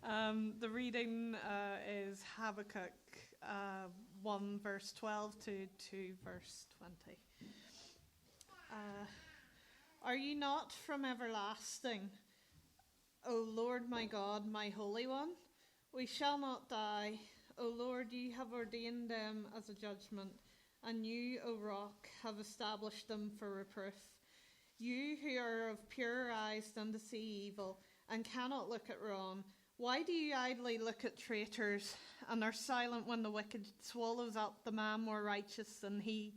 The reading is Habakkuk 1 verse 12 to 2 verse 20. Are you not from everlasting, O Lord my God, my Holy One? We shall not die. O Lord, you have ordained them as a judgment, and you, O Rock, have established them for reproof. You who are of purer eyes than to see evil, and cannot look at wrong, why do you idly look at traitors, and are silent when the wicked swallows up the man more righteous than he?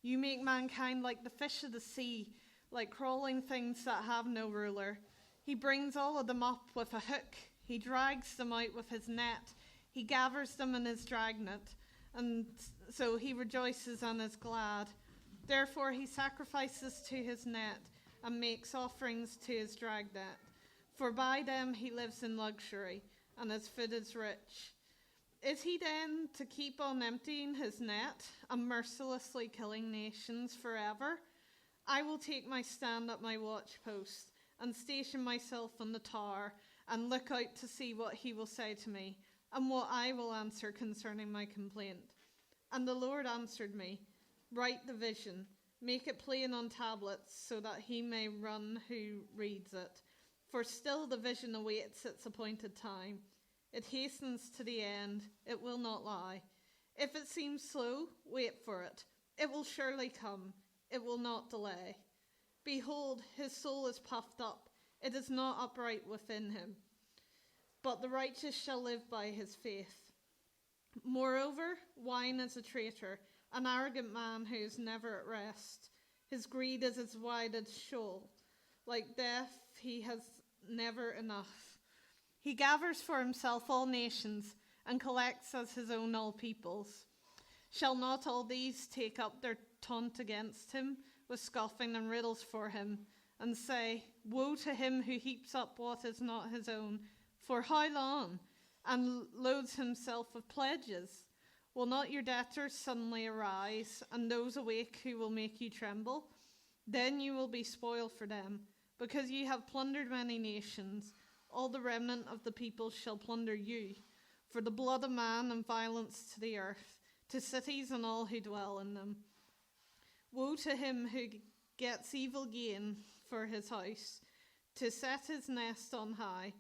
You make mankind like the fish of the sea, like crawling things that have no ruler. He brings all of them up with a hook. He drags them out with his net. He gathers them in his dragnet, and so he rejoices and is glad. Therefore he sacrifices to his net and makes offerings to his dragnet. For by them he lives in luxury, and his food is rich. Is he then to keep on emptying his net and mercilessly killing nations forever? I will take my stand at my watchpost and station myself on the tower and look out to see what he will say to me and what I will answer concerning my complaint. And the Lord answered me, write the vision, make it plain on tablets so that he may run who reads it. For still the vision awaits its appointed time. It hastens to the end, it will not lie. If it seems slow, wait for it. It will surely come, it will not delay. Behold, his soul is puffed up, it is not upright within him. But the righteous shall live by his faith. Moreover, wine is a traitor, an arrogant man who is never at rest. His greed is as wide as Sheol. Like death, he has never enough. He gathers for himself all nations and collects as his own all peoples. Shall not all these take up their taunt against him, with scoffing and riddles for him, and say, woe to him who heaps up what is not his own, for how long? And loads himself with pledges. Will not your debtors suddenly arise, and those awake who will make you tremble? Then you will be spoiled for them, because you have plundered many nations. All the remnant of the people shall plunder you, for the blood of man and violence to the earth, to cities and all who dwell in them. Woe to him who gets evil gain for his house, to set his nest on high,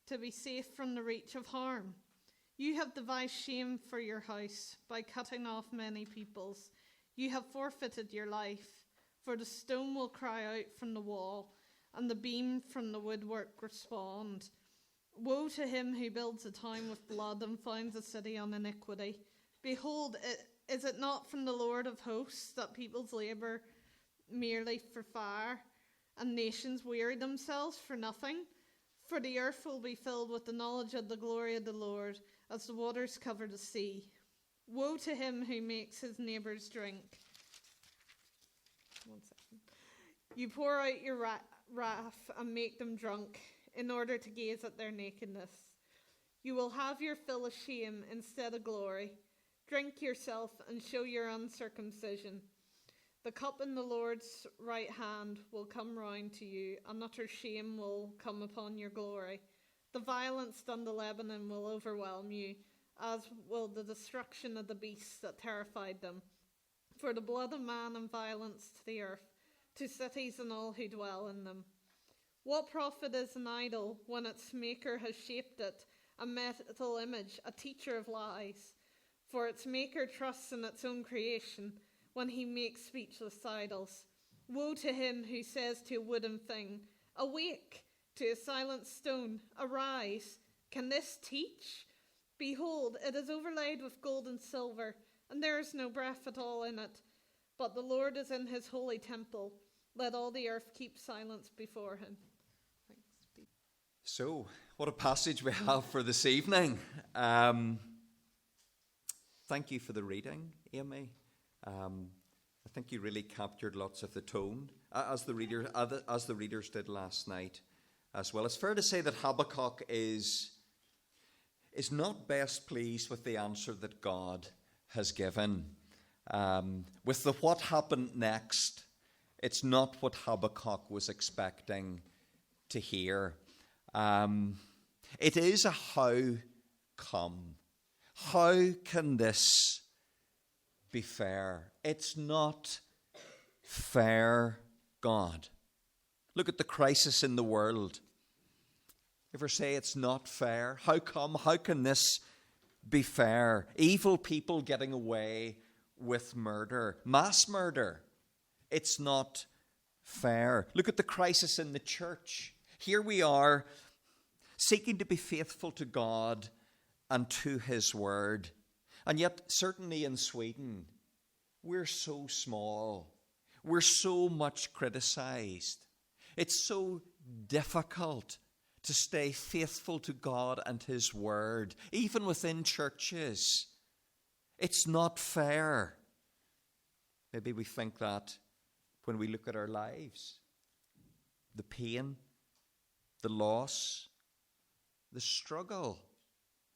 to be safe from the reach of harm. You have devised shame for your house by cutting off many peoples. You have forfeited your life, for the stone will cry out from the wall, and the beam from the woodwork respond. Woe to him who builds a town with blood and founds a city on iniquity. Behold, is it not from the Lord of hosts that peoples labor merely for fire, and nations weary themselves for nothing? For the earth will be filled with the knowledge of the glory of the Lord, as the waters cover the sea. Woe to him who makes his neighbors drink. 1 second. You pour out your wrath and make them drunk, in order to gaze at their nakedness. You will have your fill of shame instead of glory. Drink yourself and show your uncircumcision. The cup in the Lord's right hand will come round to you, and utter shame will come upon your glory. The violence done to Lebanon will overwhelm you, as will the destruction of the beasts that terrified them. For the blood of man and violence to the earth, to cities and all who dwell in them. What profit is an idol when its maker has shaped it, a metal image, a teacher of lies? For its maker trusts in its own creation when he makes speechless idols. Woe to him who says to a wooden thing, awake, to a silent stone, arise. Can this teach? Behold, it is overlaid with gold and silver, and there is no breath at all in it. But the Lord is in his holy temple. Let all the earth keep silence before him. Thanks. So, what a passage we have for this evening. Thank you for the reading, Amy. I think you really captured lots of the tone, as the readers did last night as well. It's fair to say that Habakkuk is not best pleased with the answer that God has given. With the what happened next, it's not what Habakkuk was expecting to hear. It is a how come. How can this be fair? It's not fair, God. Look at the crisis in the world. Ever say it's not fair? How come? How can this be fair? Evil people getting away with murder, mass murder. It's not fair. Look at the crisis in the church. Here we are seeking to be faithful to God and to his word. And yet, certainly in Sweden, we're so small. We're so much criticized. It's so difficult to stay faithful to God and his word, even within churches. It's not fair. Maybe we think that when we look at our lives. The pain, the loss, the struggle.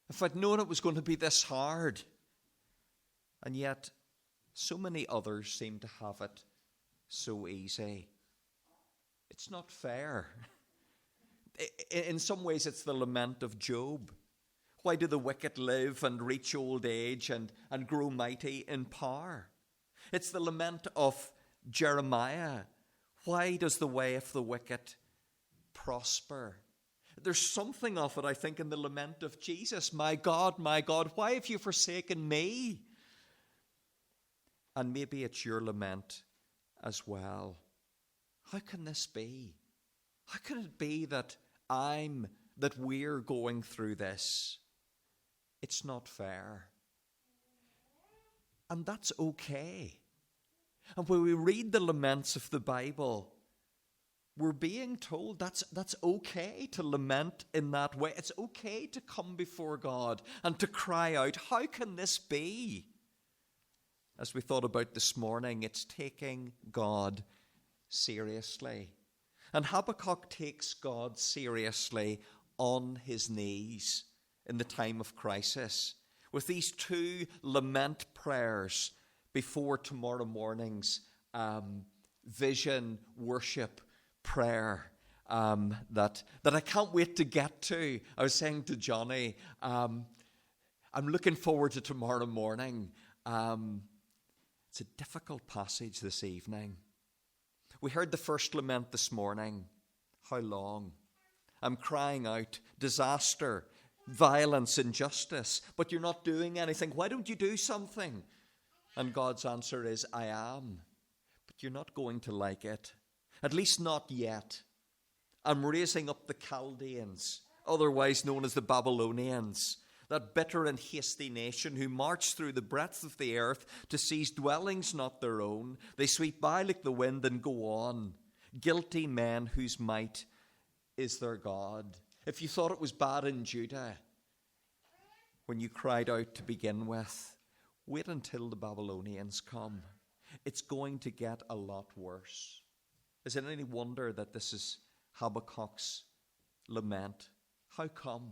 If I'd known it was going to be this hard. And yet, so many others seem to have it so easy. It's not fair. In some ways, it's the lament of Job. Why do the wicked live and reach old age and grow mighty in power? It's the lament of Jeremiah. Why does the way of the wicked prosper? There's something of it, I think, in the lament of Jesus. My God, why have you forsaken me? And maybe it's your lament as well. How can this be? How can it be that we're going through this? It's not fair. And that's okay. And when we read the laments of the Bible, we're being told that's okay to lament in that way. It's okay to come before God and to cry out, how can this be? As we thought about this morning, it's taking God seriously. And Habakkuk takes God seriously on his knees in the time of crisis with these two lament prayers before tomorrow morning's vision worship prayer that I can't wait to get to. I was saying to Johnny, I'm looking forward to tomorrow morning. It's a difficult passage this evening. We heard the first lament this morning. How long? I'm crying out, disaster, violence, injustice, but you're not doing anything. Why don't you do something? And God's answer is, I am. But you're not going to like it. At least not yet. I'm raising up the Chaldeans, otherwise known as the Babylonians, that bitter and hasty nation who march through the breadth of the earth to seize dwellings not their own. They sweep by like the wind and go on. Guilty men whose might is their God. If you thought it was bad in Judah when you cried out to begin with, wait until the Babylonians come. It's going to get a lot worse. Is it any wonder that this is Habakkuk's lament? How come?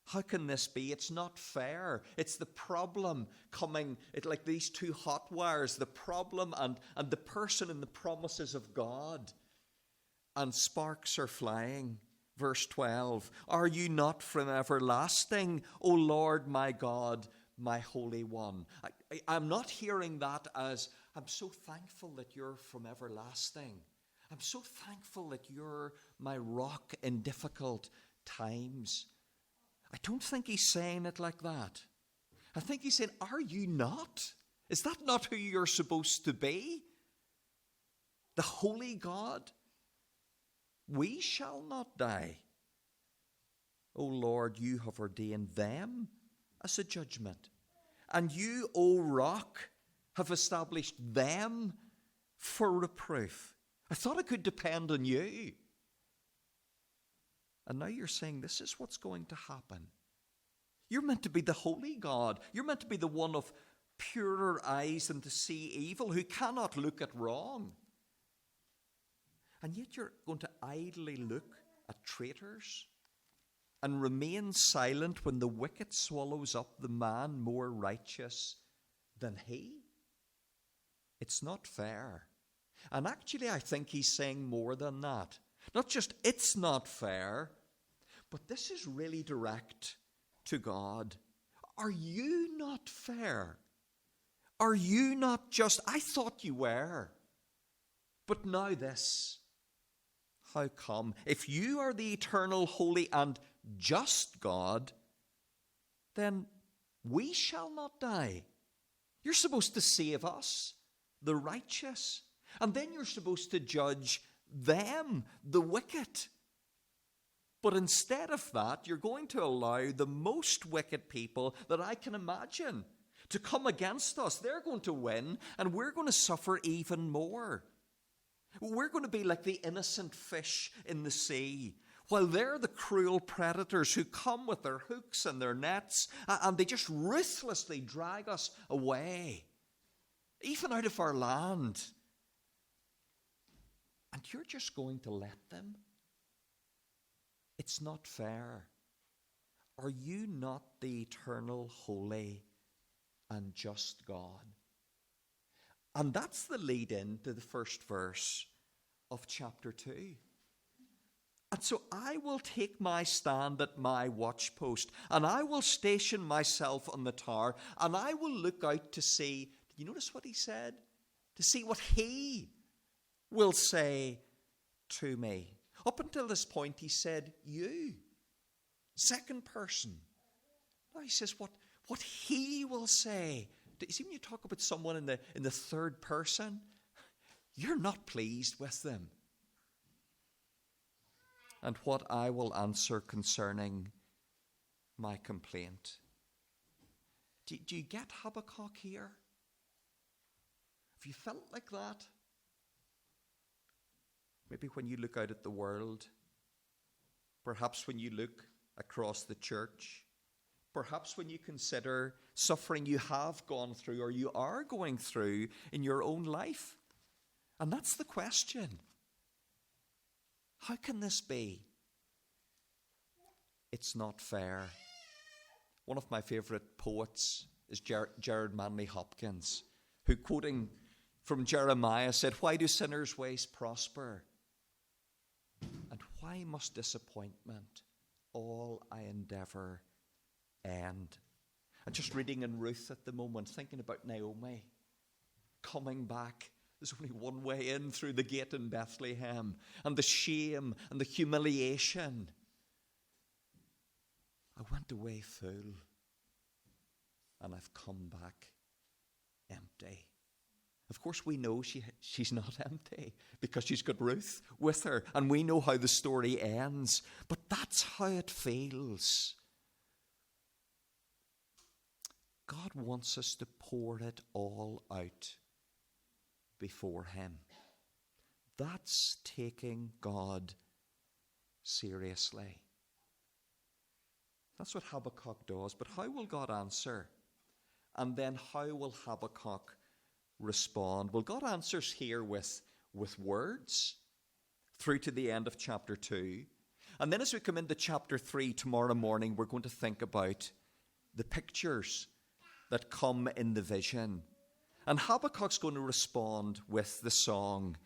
How can this be? It's not fair. It's the problem coming, like these two hot wires, the problem and the person and the promises of God. And sparks are flying. Verse 12, are you not from everlasting, O Lord my God, my Holy One? I'm not hearing that as, I'm so thankful that you're from everlasting. I'm so thankful that you're my rock in difficult times. I don't think he's saying it like that. I think he's saying, are you not? Is that not who you're supposed to be? The holy God? We shall not die. O Lord, you have ordained them as a judgment. And you, O rock, have established them for reproof. I thought it could depend on you. And now you're saying this is what's going to happen. You're meant to be the holy God. You're meant to be the one of purer eyes than to see evil, who cannot look at wrong. And yet you're going to idly look at traitors and remain silent when the wicked swallows up the man more righteous than he. It's not fair. And actually, I think he's saying more than that. Not just it's not fair, But this is really direct to God. Are you not fair? Are you not just? I thought you were. But now this. How come? If you are the eternal, holy, and just God, then we shall not die. You're supposed to save us, the righteous. And then you're supposed to judge them, the wicked. But instead of that, you're going to allow the most wicked people that I can imagine to come against us. They're going to win, and we're going to suffer even more. We're going to be like the innocent fish in the sea, while they're the cruel predators who come with their hooks and their nets, and they just ruthlessly drag us away, even out of our land. And you're just going to let them? It's not fair. Are you not the eternal, holy, and just God? And that's the lead in to the first verse of chapter 2. And so I will take my stand at my watchpost, and I will station myself on the tower, and I will look out to see, did you notice what he said? To see what he will say to me. Up until this point, he said, you, second person. Now he says what he will say. You see, when you talk about someone in the third person, you're not pleased with them. And what I will answer concerning my complaint. Do you get Habakkuk here? Have you felt like that? Maybe when you look out at the world, perhaps when you look across the church, perhaps when you consider suffering you have gone through or you are going through in your own life. And that's the question. How can this be? It's not fair. One of my favourite poets is Gerard Manley Hopkins, who, quoting from Jeremiah, said, "Why do sinners' ways prosper? And why must disappointment, all I endeavour, end?" And just reading in Ruth at the moment, thinking about Naomi coming back. There's only one way in through the gate in Bethlehem. And the shame and the humiliation. I went away full. And I've come back empty. Of course, we know she's not empty because she's got Ruth with her. And we know how the story ends. But that's how it feels. God wants us to pour it all out before him. That's taking God seriously. That's what Habakkuk does. But how will God answer? And then how will Habakkuk respond? Well, God answers here with words through to the end of chapter 2. And then as we come into chapter 3 tomorrow morning, we're going to think about the pictures that come in the vision. And Habakkuk's going to respond with the song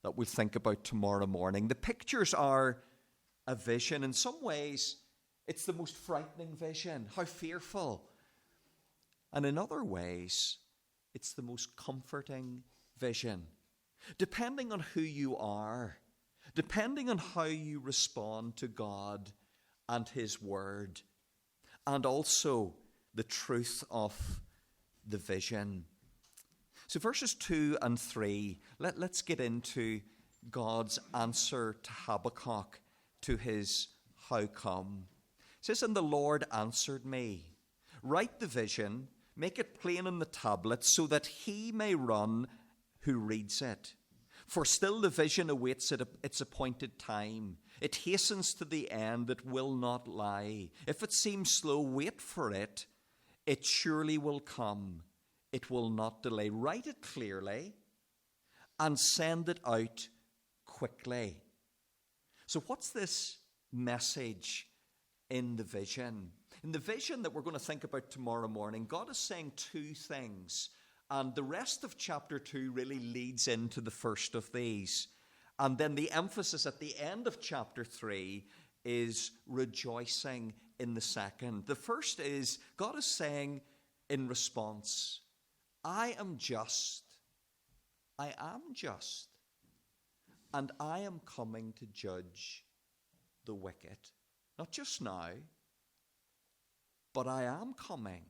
that we'll think about tomorrow morning. The pictures are a vision. In some ways, it's the most frightening vision. How fearful. And in other ways, it's the most comforting vision. Depending on who you are, depending on how you respond to God and his word, and also the truth of the vision. So verses 2 and 3, let's get into God's answer to Habakkuk, to his how come. It says, "And the Lord answered me, write the vision, make it plain on the tablet, so that he may run who reads it. For still the vision awaits its appointed time. It hastens to the end, it will not lie. If it seems slow, wait for it. It surely will come. It will not delay." Write it clearly and send it out quickly. So what's this message in the vision? In the vision that we're going to think about tomorrow morning, God is saying two things. And the rest of chapter 2 really leads into the first of these. And then the emphasis at the end of chapter 3 is rejoicing in the second. The first is God is saying in response, I am just, and I am coming to judge the wicked. Not just now, but I am coming,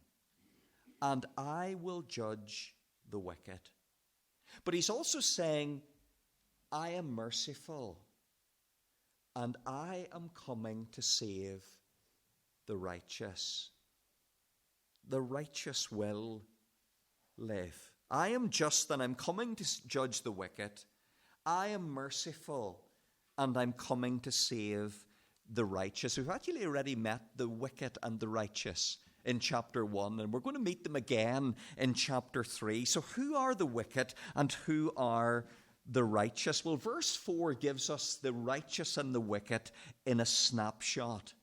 and I will judge the wicked. But he's also saying, I am merciful, and I am coming to save the righteous. The righteous will live. I am just, and I'm coming to judge the wicked. I am merciful, and I'm coming to save the righteous. We've actually already met the wicked and the righteous in chapter 1, and we're going to meet them again in chapter 3. So who are the wicked and who are the righteous? Well, verse 4 gives us the righteous and the wicked in a snapshot.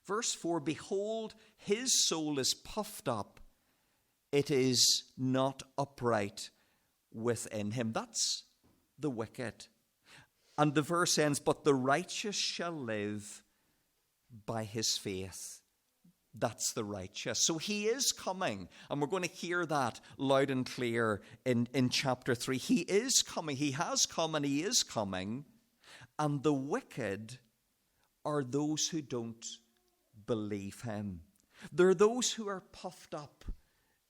Verse 4, behold, his soul is puffed up. It is not upright within him. That's the wicked. And the verse ends, but the righteous shall live by his faith. That's the righteous. So he is coming, and we're going to hear that loud and clear in chapter 3. He is coming. He has come, and he is coming. And the wicked are those who don't believe him. They're those who are puffed up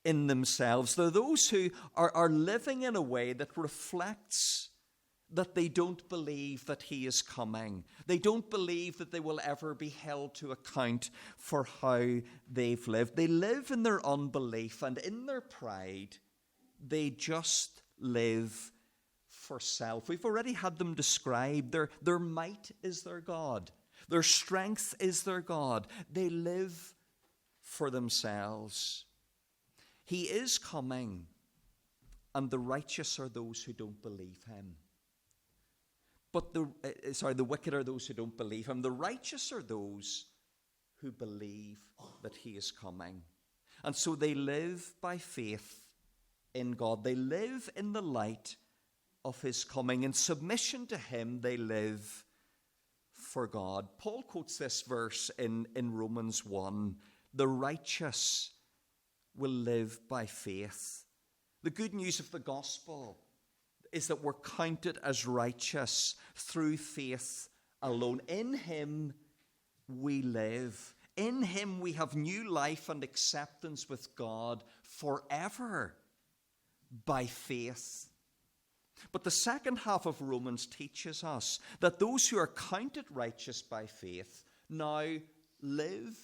in themselves. They're those who are living in a way that reflects that they don't believe that he is coming. They don't believe that they will ever be held to account for how they've lived. They live in their unbelief, and in their pride, they just live for self. We've already had them described. Their might is their God. Their strength is their God. They live for themselves. He is coming, and the righteous are those who don't believe him. But the wicked are those who don't believe him. The righteous are those who believe that he is coming. And so they live by faith in God. They live in the light of his coming. In submission to him, they live for God. Paul quotes this verse in Romans 1. The righteous will live by faith. The good news of the gospel is that we're counted as righteous through faith alone. In him we live. In him we have new life and acceptance with God forever by faith. But the second half of Romans teaches us that those who are counted righteous by faith now live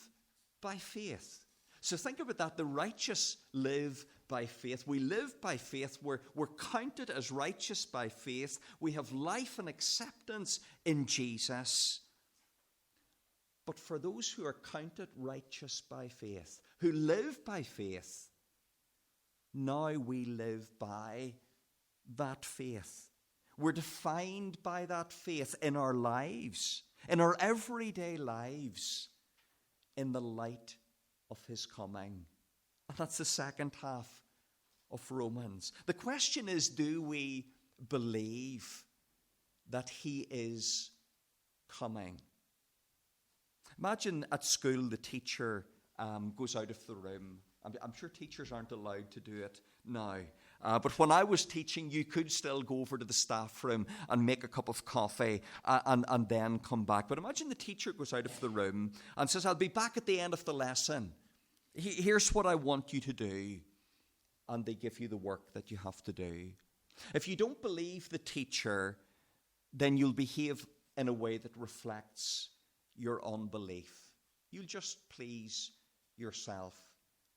by faith. So think about that. The righteous live by faith. We live by faith. We're counted as righteous by faith. We have life and acceptance in Jesus. But for those who are counted righteous by faith, who live by faith, now we live by that faith. We're defined by that faith in our lives, in our everyday lives, in the light of his coming. And that's the second half of Romans. The question is, do we believe that he is coming? Imagine at school the teacher goes out of the room. I'm sure teachers aren't allowed to do it now. But when I was teaching, you could still go over to the staff room and make a cup of coffee and then come back. But imagine the teacher goes out of the room and says, I'll be back at the end of the lesson. Here's what I want you to do. And they give you the work that you have to do. If you don't believe the teacher, then you'll behave in a way that reflects your unbelief. You'll just please yourself.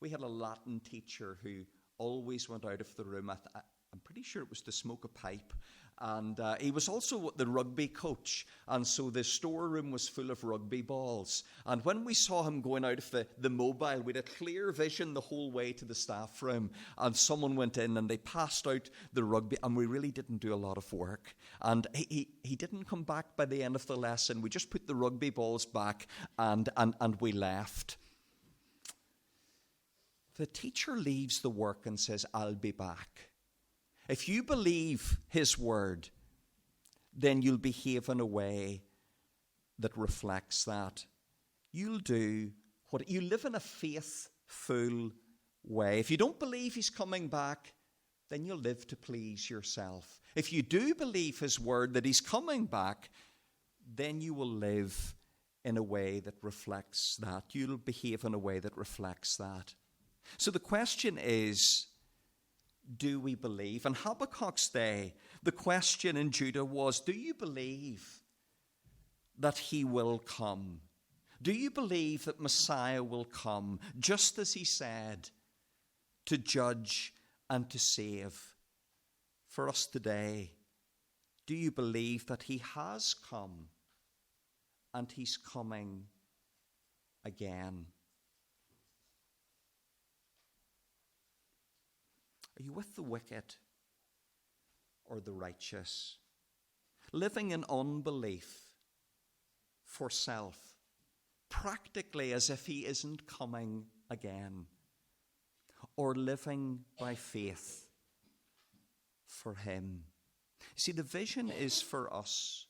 We had a Latin teacher who always went out of the room. I'm pretty sure it was to smoke a pipe. And he was also the rugby coach. And so the storeroom was full of rugby balls. And when we saw him going out of the mobile, we had a clear vision the whole way to the staff room. And someone went in and they passed out the rugby. And we really didn't do a lot of work. And he didn't come back by the end of the lesson. We just put the rugby balls back and we left. The teacher leaves the work and says, I'll be back. If you believe his word, then you'll behave in a way that reflects that. You'll do what you live in a faithful way. If you don't believe he's coming back, then you'll live to please yourself. If you do believe his word that he's coming back, then you will live in a way that reflects that. You'll behave in a way that reflects that. So the question is, do we believe? In Habakkuk's day, the question in Judah was, do you believe that he will come? Do you believe that Messiah will come, just as he said, to judge and to save? For us today, do you believe that he has come and he's coming again? Are you with the wicked or the righteous? Living in unbelief for self, practically as if he isn't coming again, or living by faith for him. See, the vision is for us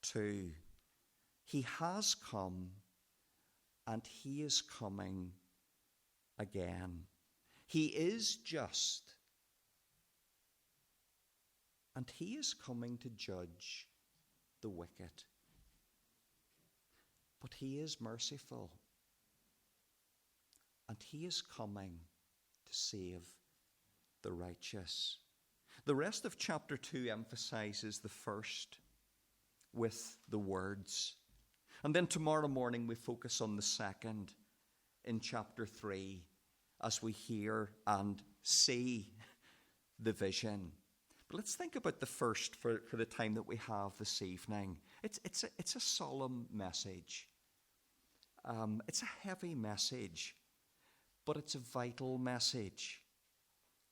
too. He has come and he is coming again. He is just and he is coming to judge the wicked. But he is merciful and he is coming to save the righteous. The rest of chapter 2 emphasizes the first with the words. And then tomorrow morning we focus on the second in chapter 3 as we hear and see the vision. But let's think about the first for the time that we have this evening. It's a solemn message. It's a heavy message, but it's a vital message.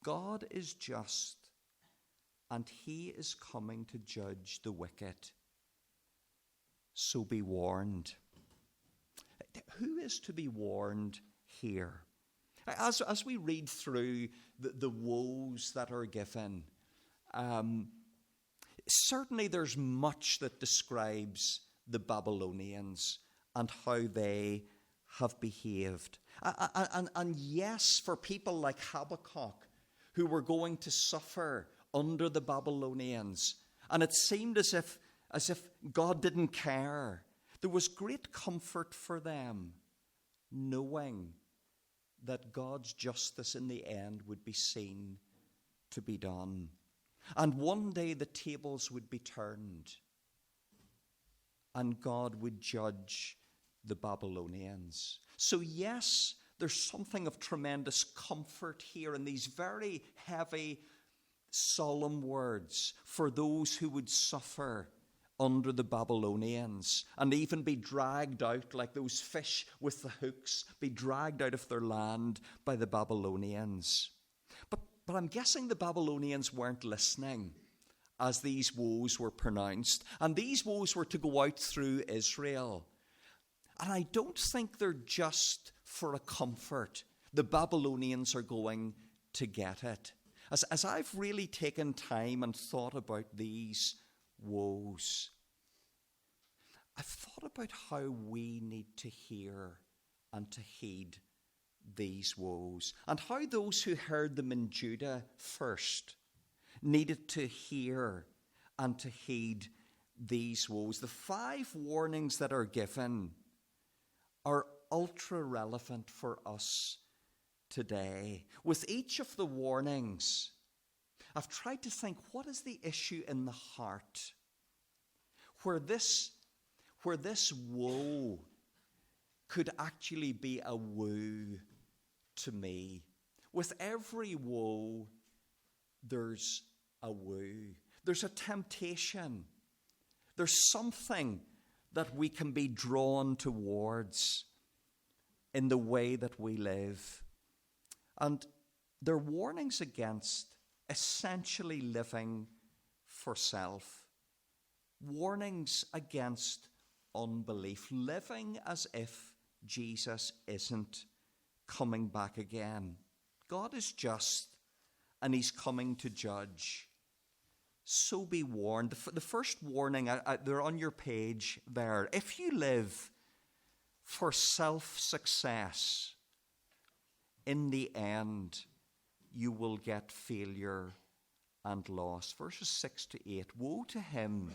God is just, and he is coming to judge the wicked. So be warned. Who is to be warned here? As we read through the woes that are given, certainly there's much that describes the Babylonians and how they have behaved. And yes, for people like Habakkuk, who were going to suffer under the Babylonians, and it seemed as if God didn't care, there was great comfort for them, knowing that God's justice in the end would be seen to be done. And one day the tables would be turned, and God would judge the Babylonians. So yes, there's something of tremendous comfort here in these very heavy, solemn words for those who would suffer under the Babylonians and even be dragged out like those fish with the hooks, be dragged out of their land by the Babylonians. But I'm guessing the Babylonians weren't listening as these woes were pronounced. And these woes were to go out through Israel. And I don't think they're just for a comfort. The Babylonians are going to get it. As I've really taken time and thought about these woes, I've thought about how we need to hear and to heed these woes, and how those who heard them in Judah first needed to hear and to heed these woes. The 5 warnings that are given are ultra relevant for us today. With each of the warnings, I've tried to think, what is the issue in the heart where this woe could actually be a woo to me? With every woe, there's a woo. There's a temptation. There's something that we can be drawn towards in the way that we live. And they're warnings against essentially living for self. Warnings against unbelief, living as if Jesus isn't coming back again. God is just, and he's coming to judge. So be warned. The first warning, they're on your page there. If you live for self-success, in the end, you will get failure and loss. Verses 6 to 8. Woe to him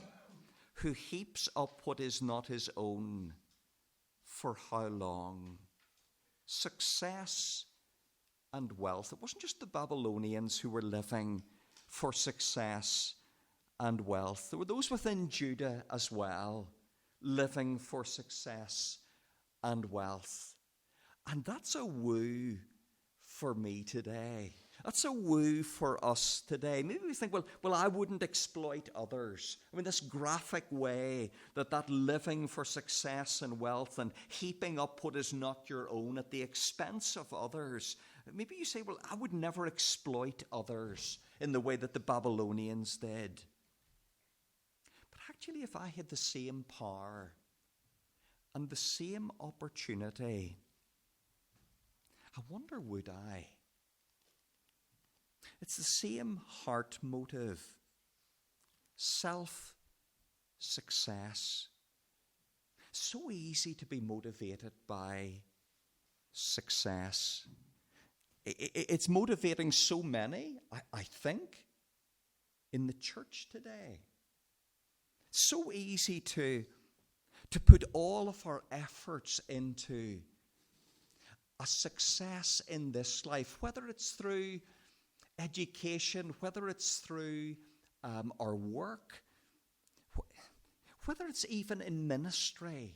who heaps up what is not his own. For how long? Success and wealth. It wasn't just the Babylonians who were living for success and wealth. There were those within Judah as well, living for success and wealth. And that's a woo for me today. That's a woo for us today. Maybe we think, well, I wouldn't exploit others. I mean, this graphic way that living for success and wealth and heaping up what is not your own at the expense of others. Maybe you say, well, I would never exploit others in the way that the Babylonians did. But actually, if I had the same power and the same opportunity, I wonder, would I? It's the same heart motive. Self-success. So easy to be motivated by success. It's motivating so many, I think, in the church today. So easy to put all of our efforts into a success in this life, whether it's through education, whether it's through our work, whether it's even in ministry,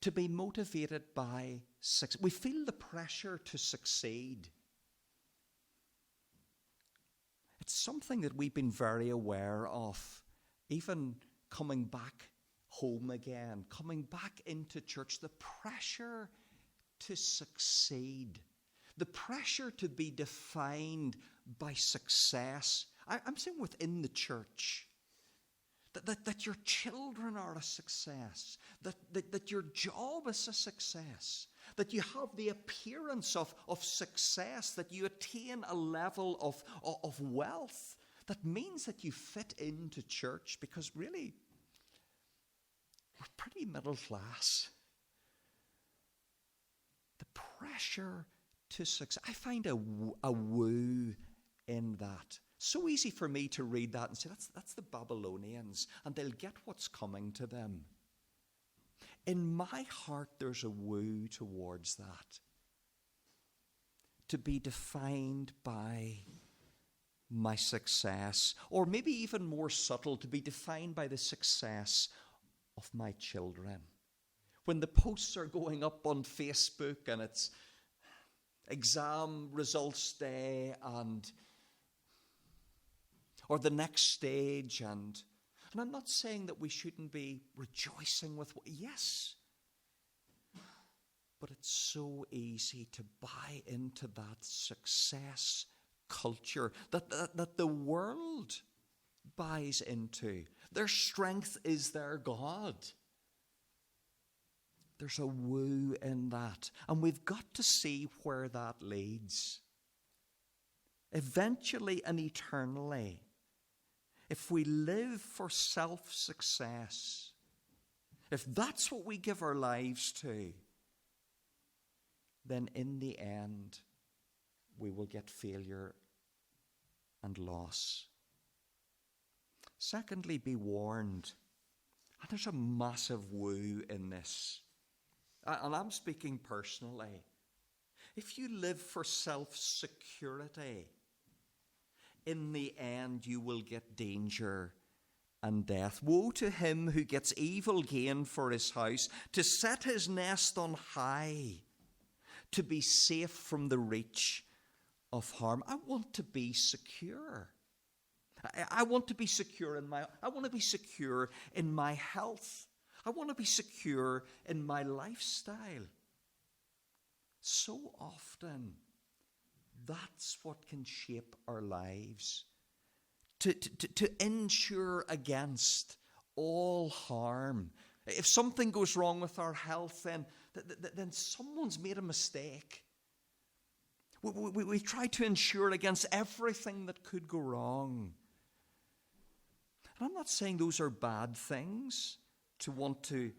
to be motivated by success. We feel the pressure to succeed. It's something that we've been very aware of, even coming back home again, coming back into church, the pressure to succeed, the pressure to be defined by success. I'm saying within the church, that your children are a success, that your job is a success, that you have the appearance of success, that you attain a level of wealth. That means that you fit into church, because really, we're pretty middle class. The pressure to success. I find a woo in that. So easy for me to read that and say, that's the Babylonians, and they'll get what's coming to them. In my heart, there's a woo towards that. To be defined by my success, or maybe even more subtle, to be defined by the success of my children. When the posts are going up on Facebook and it's exam results day or the next stage, and I'm not saying that we shouldn't be rejoicing with yes, but it's so easy to buy into that success culture that the world buys into. Their strength is their God. There's a woo in that. And we've got to see where that leads. Eventually and eternally, if we live for self-success, if that's what we give our lives to, then in the end, we will get failure and loss. Secondly, be warned. And there's a massive woo in this. And I'm speaking personally. If you live for self-security, in the end you will get danger and death. Woe to him who gets evil gain for his house, to set his nest on high, to be safe from the reach of harm. I want to be secure. I want to be secure in my health. I want to be secure in my lifestyle. So often, that's what can shape our lives. To insure against all harm. If something goes wrong with our health, then someone's made a mistake. We try to insure against everything that could go wrong. And I'm not saying those are bad things, to want to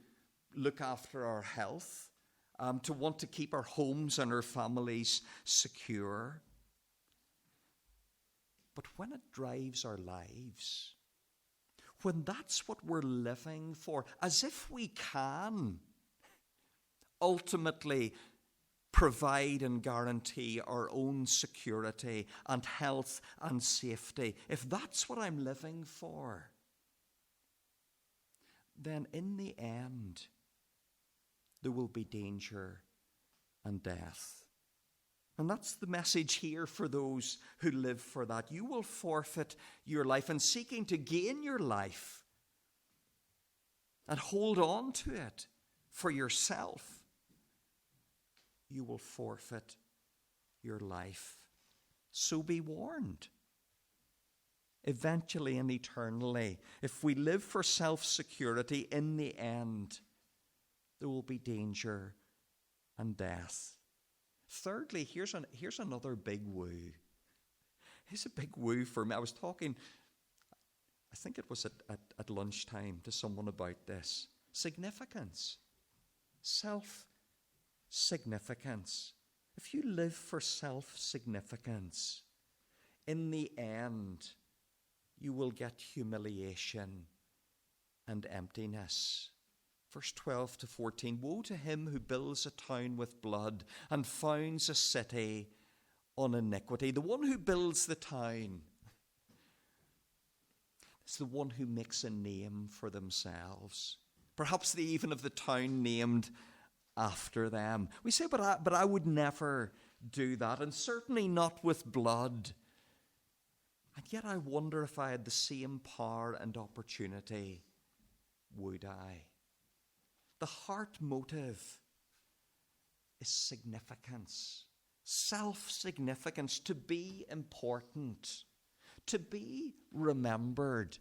look after our health, to want to keep our homes and our families secure. But when it drives our lives, when that's what we're living for, as if we can ultimately provide and guarantee our own security and health and safety, if that's what I'm living for, then in the end, there will be danger and death. And that's the message here for those who live for that. You will forfeit your life, and seeking to gain your life and hold on to it for yourself, you will forfeit your life. So be warned. Eventually and eternally, if we live for self-security, in the end, there will be danger and death. Thirdly, here's another big woo. Here's a big woo for me. I was talking, I think it was at lunchtime, to someone about this. Significance. Self-significance. If you live for self-significance, in the end, you will get humiliation and emptiness. Verse 12 to 14, woe to him who builds a town with blood and founds a city on iniquity. The one who builds the town is the one who makes a name for themselves. Perhaps they even have the town named after them. We say, but I would never do that, and certainly not with blood. And yet I wonder if I had the same power and opportunity, would I? The heart motive is significance, self-significance, to be important, to be remembered.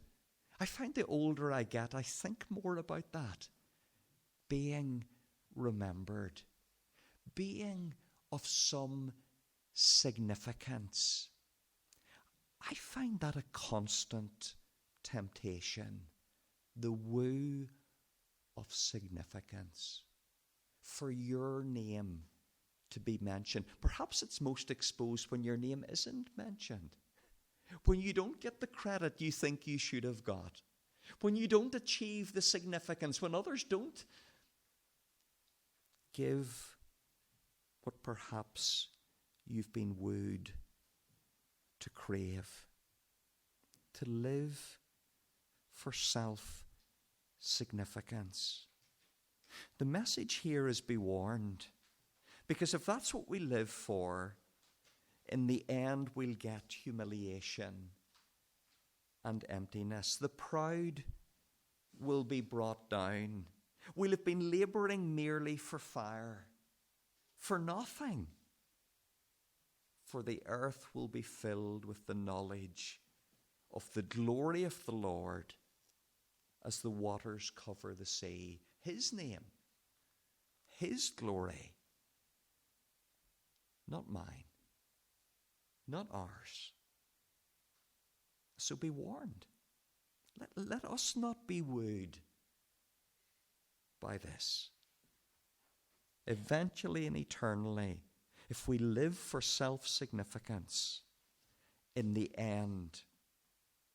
I find the older I get, I think more about that. Being remembered, being of some significance. I find that a constant temptation, the woo of significance, for your name to be mentioned. Perhaps it's most exposed when your name isn't mentioned, when you don't get the credit you think you should have got, when you don't achieve the significance, when others don't give what perhaps you've been wooed to crave, to live for self-significance. The message here is be warned, because if that's what we live for, in the end we'll get humiliation and emptiness. The proud will be brought down. We'll have been labouring merely for fire, for nothing. For the earth will be filled with the knowledge of the glory of the Lord as the waters cover the sea. His name, His glory, not mine, not ours. So be warned. Let us not be wooed by this. Eventually and eternally, if we live for self-significance, in the end,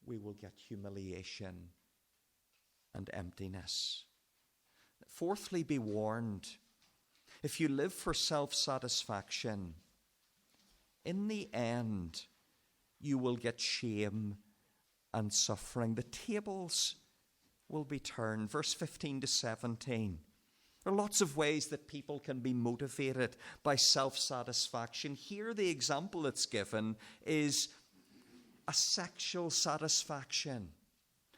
we will get humiliation and emptiness. Fourthly, be warned. If you live for self-satisfaction, in the end, you will get shame and suffering. The tables will be turned. Verse 15 to 17. There are lots of ways that people can be motivated by self-satisfaction. Here, the example that's given is a sexual satisfaction,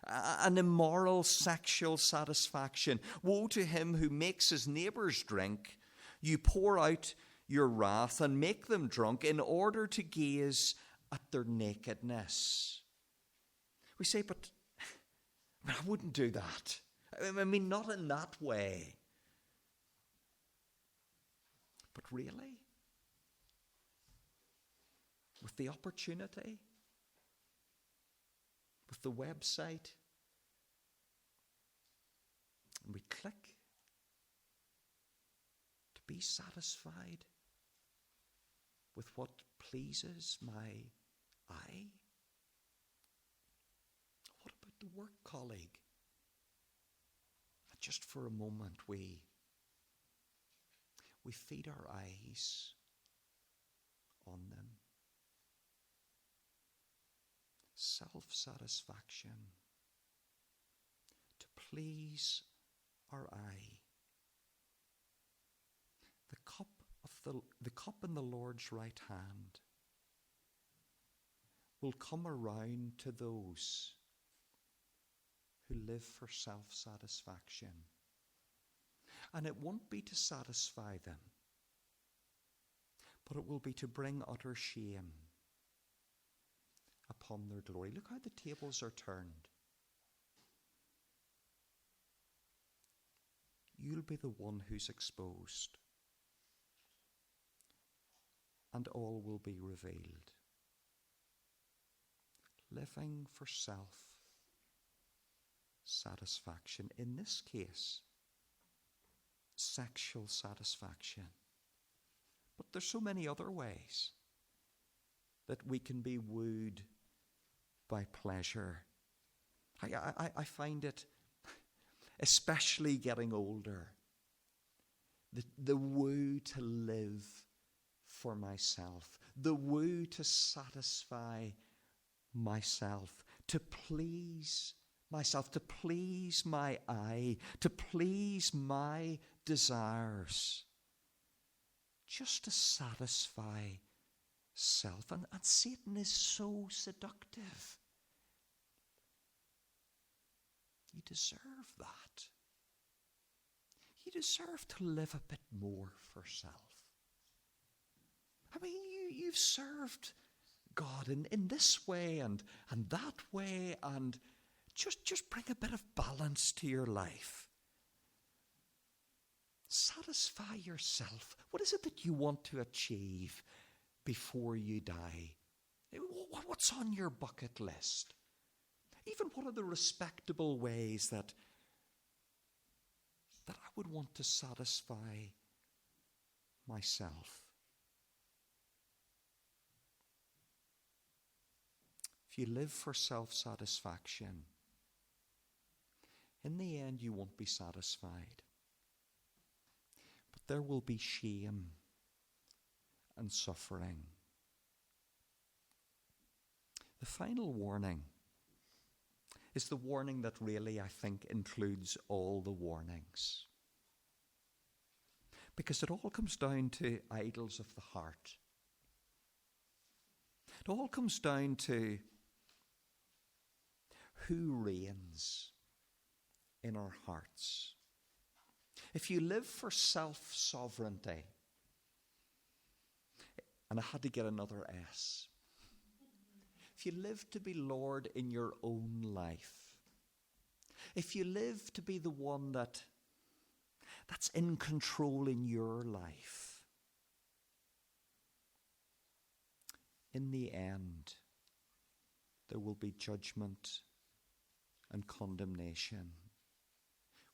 an immoral sexual satisfaction. Woe to him who makes his neighbours drink. You pour out your wrath and make them drunk in order to gaze at their nakedness. We say, but I wouldn't do that. I mean, not in that way. But really, with the opportunity, with the website And we click to be satisfied with what pleases my eye. What about the work colleague? Just for a moment we feed our eyes on them. Self-satisfaction to please our eye. The cup in the Lord's right hand will come around to those who live for self-satisfaction. And it won't be to satisfy them, but it will be to bring utter shame upon their glory. Look how the tables are turned. You'll be the one who's exposed, and all will be revealed. Living for self-satisfaction. In this case, sexual satisfaction. But there's so many other ways that we can be wooed by pleasure. I find it, especially getting older, the woo to live for myself, the woo to satisfy myself, to please myself, to please my eye, to please my desires, just to satisfy self. And Satan is so seductive. You deserve that. You deserve to live a bit more for self. I mean, you've served God in this way and that way, and just bring a bit of balance to your life. Satisfy yourself. What is it that you want to achieve before you die? What's on your bucket list? Even what are the respectable ways that I would want to satisfy myself? If you live for self-satisfaction, in the end you won't be satisfied. But there will be shame and suffering. The final warning is the warning that really, I think, includes all the warnings. Because it all comes down to idols of the heart. It all comes down to who reigns in our hearts. If you live for self-sovereignty, and I had to get another S. If you live to be Lord in your own life, if you live to be the one that's in control in your life, in the end, there will be judgment and condemnation.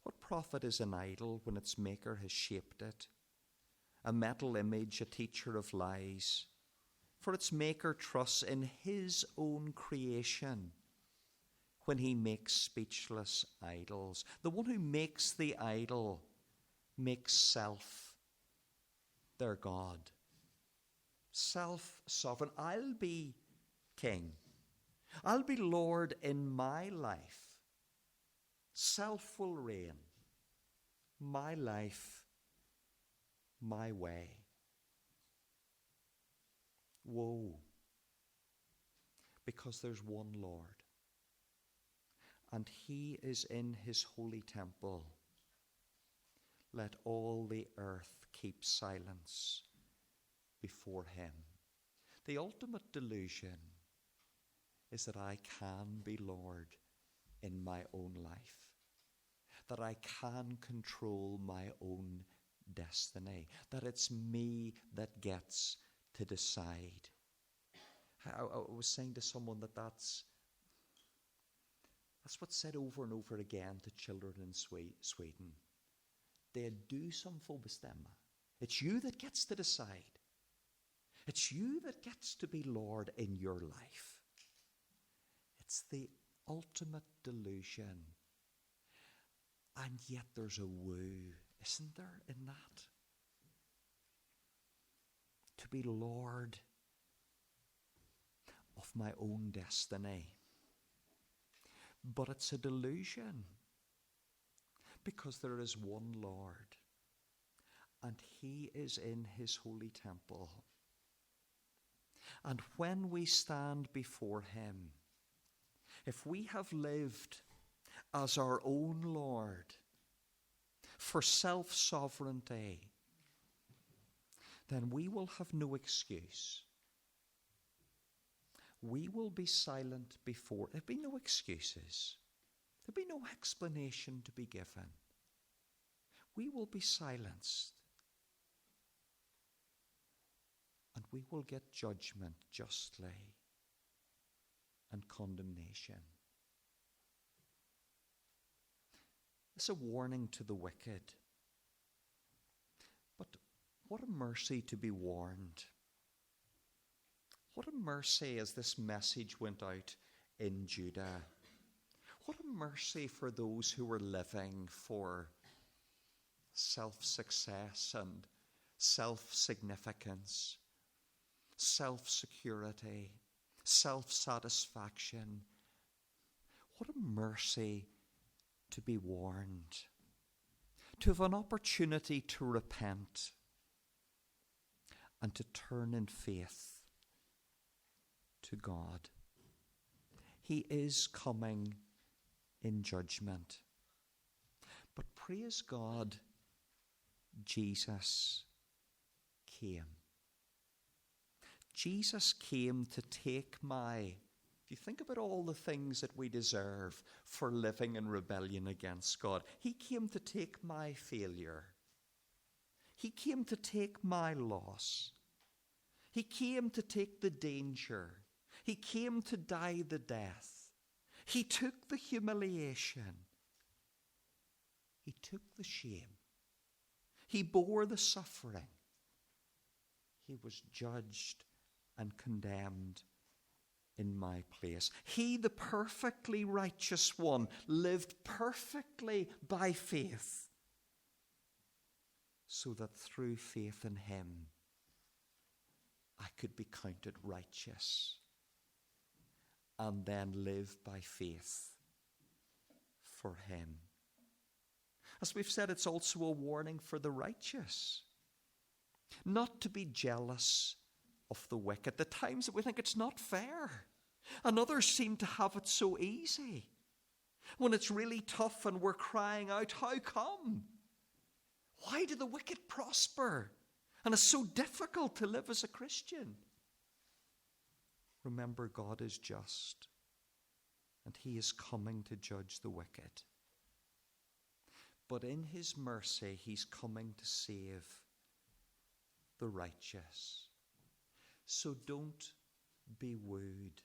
What profit is an idol when its maker has shaped it? A metal image, a teacher of lies. For its maker trusts in his own creation when he makes speechless idols. The one who makes the idol makes self their God. Self-sovereign. I'll be king. I'll be Lord in my life. Self will reign. My life, my way. Woe, because there's one Lord, and he is in his holy temple. Let all the earth keep silence before him. The ultimate delusion is that I can be Lord in my own life, that I can control my own destiny, that it's me that gets to decide. I was saying to someone that's That's what's said over and over again to children in Sweden. Det du som får bestämma. It's you that gets to decide. It's you that gets to be Lord in your life. It's the ultimate delusion. And yet there's a woo, isn't there, in that? To be Lord of my own destiny. But it's a delusion. Because there is one Lord. And he is in his holy temple. And when we stand before him, if we have lived as our own Lord for self-sovereignty, then we will have no excuse. We will be silent before. There'll be no excuses. There'll be no explanation to be given. We will be silenced. And we will get judgment justly and condemnation. It's a warning to the wicked. But what a mercy to be warned. What a mercy as this message went out in Judah. What a mercy for those who were living for self-success and self-significance, self-security, self-satisfaction. What a mercy to be warned, to have an opportunity to repent and to turn in faith to God. He is coming in judgment. But praise God, Jesus came. Jesus came to take if you think about all the things that we deserve for living in rebellion against God, he came to take my failure. He came to take my loss. He came to take the danger. He came to die the death. He took the humiliation. He took the shame. He bore the suffering. He was judged and condemned in my place. He, the perfectly righteous one, lived perfectly by faith, so that through faith in him, I could be counted righteous and then live by faith for him. As we've said, it's also a warning for the righteous, not to be jealous of the wicked. The times that we think it's not fair, and others seem to have it so easy. When it's really tough and we're crying out, how come? Why do the wicked prosper? And it's so difficult to live as a Christian. Remember, God is just, and he is coming to judge the wicked. But in his mercy, he's coming to save the righteous. So don't be wooed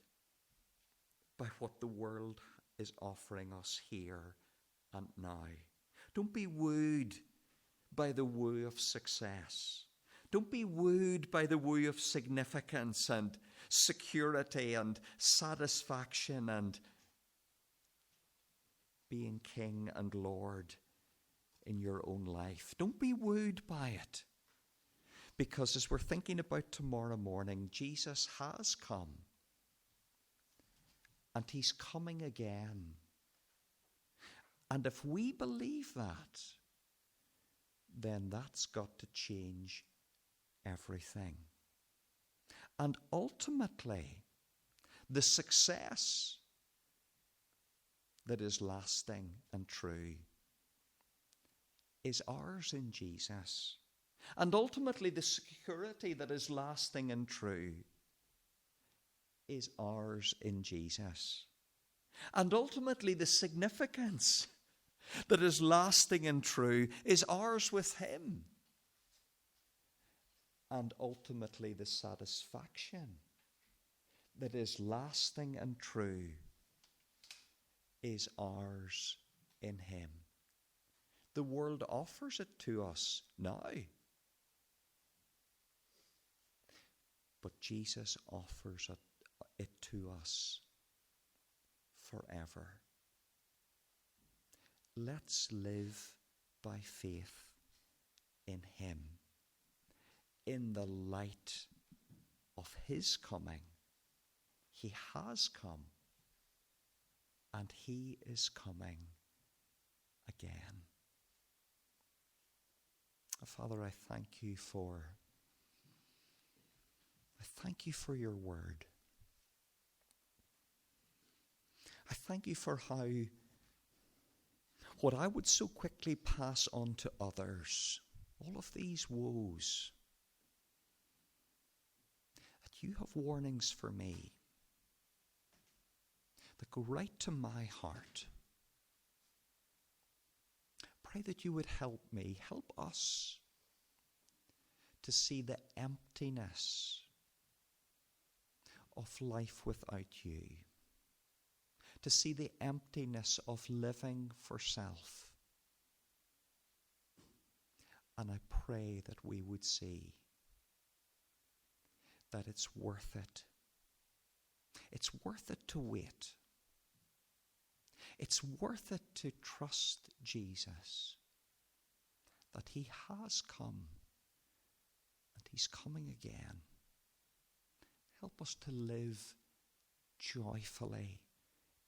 by what the world is offering us here and now. Don't be wooed by the woo of success. Don't be wooed by the woo of significance and security and satisfaction and being king and Lord in your own life. Don't be wooed by it. Because as we're thinking about tomorrow morning, Jesus has come. And he's coming again. And if we believe that, then that's got to change everything. And ultimately, the success that is lasting and true is ours in Jesus. And ultimately, the security that is lasting and true is ours in Jesus. And ultimately, the significance that is lasting and true is ours with him. And ultimately, the satisfaction that is lasting and true is ours in him. The world offers it to us now. But Jesus offers it to us forever. Let's live by faith in him, in the light of his coming. He has come, and he is coming again. Father, I thank you for your word. I thank you for how what I would so quickly pass on to others, all of these woes, that you have warnings for me that go right to my heart. Pray that you would help me, help us to see the emptiness of life without you, to see the emptiness of living for self. And I pray that we would see that it's worth it. It's worth it to wait. It's worth it to trust Jesus, that he has come and he's coming again. Help us to live joyfully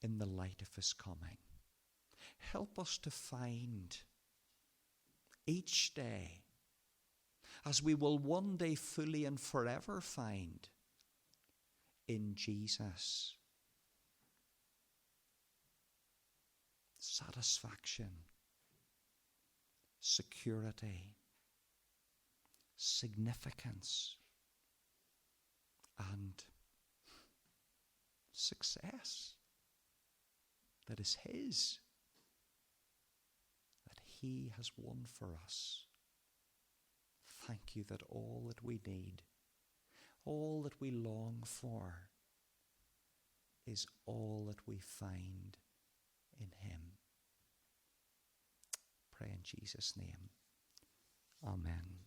in the light of his coming. Help us to find each day, as we will one day fully and forever find, in Jesus, satisfaction, security, significance, and success that is his, that he has won for us. Thank you that all that we need, all that we long for, is all that we find in him. Pray in Jesus' name. Amen.